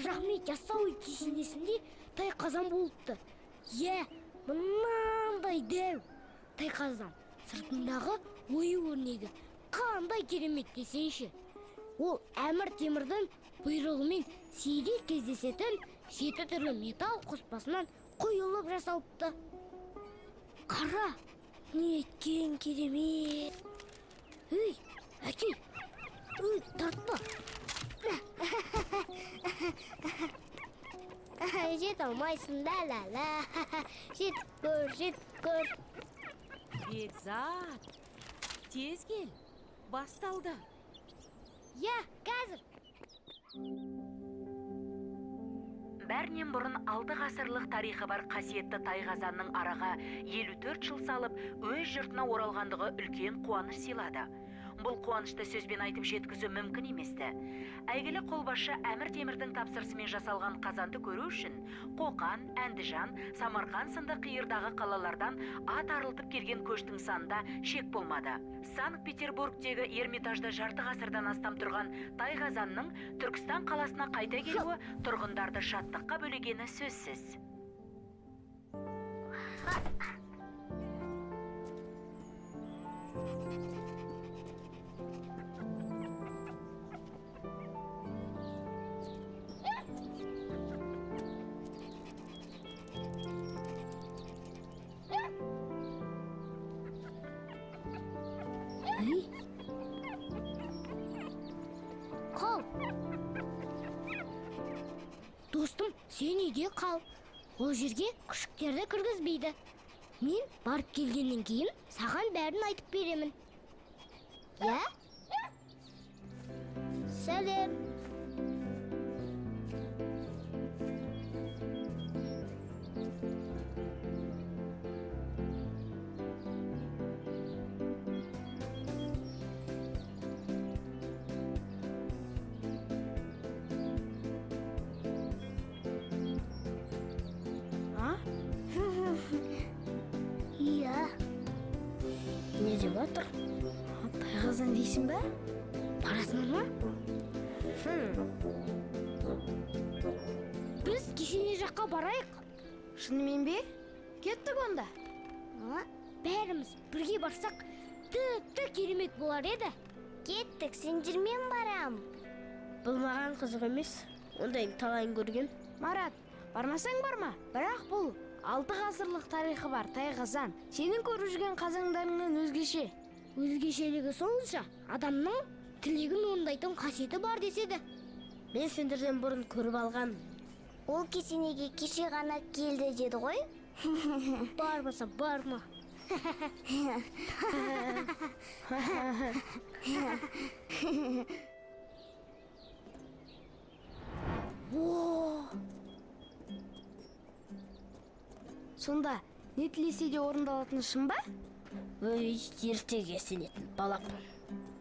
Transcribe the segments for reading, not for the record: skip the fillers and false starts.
Қожахмет яссауи кесенесінде тайқазан болыпты. Мынандай дәу тайқазан сыртындағы ою-өрнегі қандай керемет десейші. Ол Әмір Темірдің бұйрығымен сирек кездесетін 7 түрлі металл қоспасынан құйылып жасалыпты. Қара, неткен керемет. Үй, әке, тартпа. Жет алмайсың, ла-ла-ла. Жет көр. Бекзат, тез кел, басталды. Қазір. Бәрінен бұрын 6 ғасырлық тарихы бар қасиетті Тайқазанның араға 54 жыл салып, өз жұртына оралғандығы үлкен қуаныш сыйлады. Бұл қуанышты сөзбен айтып жеткізу мүмкін еместі. Әйгілі қолбасшы Әмір Темірдің тапсырысымен жасалған қазанды көру үшін Қоқан, Әндіжан, Самарқан сынды қиырдағы қалалардан ат арылтып келген көштің санында шек болмады. Санкт-Петербургтегі Эрмитажда жарты ғасырдан астам тұрған Тайқазанның Түркістан қаласына қайта келуі тұрғындарды шаттыққа бөлегені сөзсіз. Қал. Достым, сен үйде қал. Ол жерге күшіктерді кіргізбейді. Мен барып келгеннен кейін саған бәрін айтып беремін. Сәлем. Не деп отыр? Тайқазан дейсің бе? Парасынан ма? Біз кесене жаққа барайық. Шынымен бе? Кеттік онда. Бәріміз бірге барсақ, тіпті керемет болар еді. Кеттік, сен жүрмен барам. Бұл маған қызық емес. Ондайын талайын көрген. Марат, бармасаң барма. Бірақ бұл 6 ғасырлық тарихы бар Тайқазан. Сенің көріп жүрген қазандарыңнан өзгеше. Өзгешелігі сонша, адамның тілегін орындайтын қасиеті бар деседі. Мен сендерден бұрын көріп алған. Ол кесенеге кеше ғана келді деді ғой. Бармаса барма. Сонда не тілесе де орындалатын шын ба? Ертеге сенетін балап.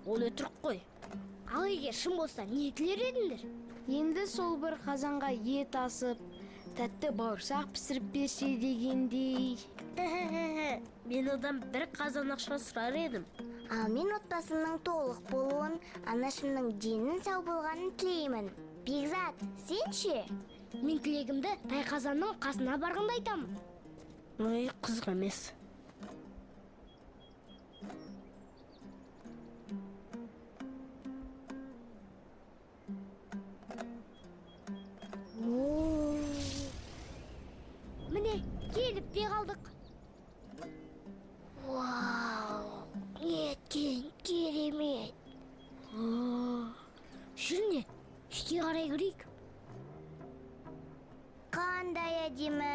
Ол өтірік қой. Ал егер шын болса не тілер едіңдер? Енді сол бір қазанға ет асып, тәтті бауырсақ пісіріп берсе дегендей. Мен одан бір қазан ақша сұрар едім. Ал мен отбасымның толық болуын, анашымның денінің сау болғанын тілеймін. Бекзат, сен ше? Мен тілегімді Тайқазанның қасына барғанда айтамын. Қызық емес. Міне, келіп те қалдық. Неткен керемет. Жүріне, ішке қарай көрейік. Қандай әдемі.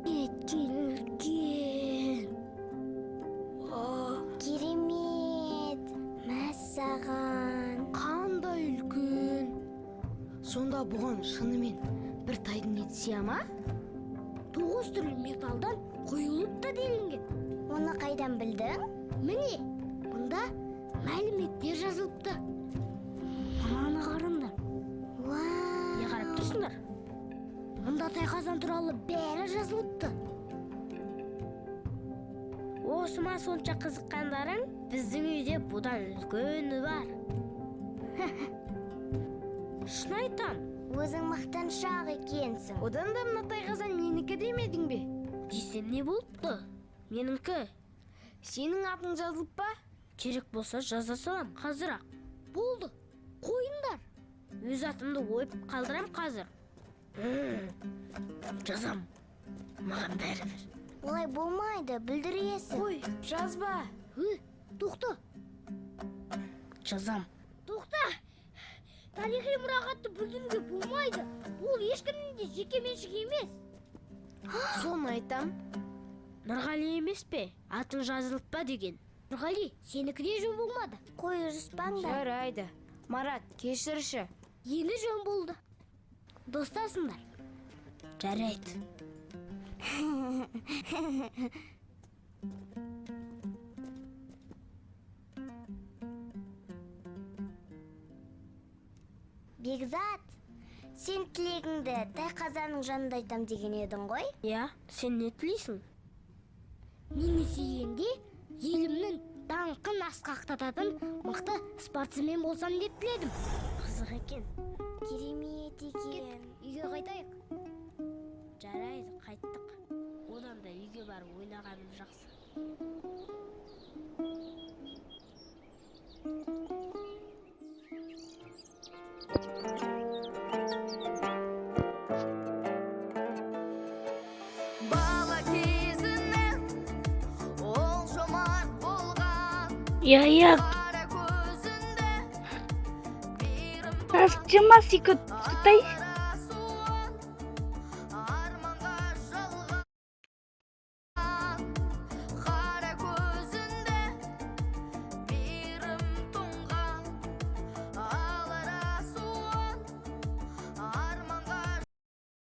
Неткен үлкен. Керемет. Мәссаған. Қандай үлкен. Сонда бұған шынымен бір тайдың еті сия ма? 9 түрлі металдан құйылып та делінген. Оны қайдан білдің? Міне, мұнда мәліметтер жазылыпты. Мынаны қараңдар. Не қарап тұрсыңдар? Мұнда тайқазан туралы бәрі жазылыпты. Осыма сонша қызыққандарың, біздің үйде бұдан үлкені бар. Шын айтам, өзің мақтаншақ екенсің. Одан да мына тайқазан менікі демедің бе? Десем не болыпты? Меніңкі. Сенің атың жазылып па? Керек болса жаза салам, қазір-ақ. Болды, қойыңдар. Өз атымды ойып қалдырам қазір. Жазам, маған бәрібір. Олай болмайды, білдіресің. Ой, жазба. Тоқта. Жазам. Тоқта. Тарихи мұрағатты бүлдіруге болмайды. Ол ешкімнің де жеке меншік емес. Соны айтам. Нұрғали емес пе? Атың жазылып па деген. Нұрғали, сенікі де жөн болмады. Қой ұрыспаңдар. Жарайды. Марат, кешірші. Ені жөн болды. Достасыңдар. Жарайды. Бекзат, сен тілегіңді тайқазанның жанында айтам деген едің ғой? Я, сен не тілейсің? Мені сүйгенде елімнің даңқын асқақтататын мықты спортсмен болсам деп тіледім. Қызық екен. Керемет екен. Үйге қайтайық. Жарайды, қайттық. Одан да үйге барып ойнағаным жақсы. Бала кезінен ол жомарт болған Я қара көзінде Нас 15 секунд.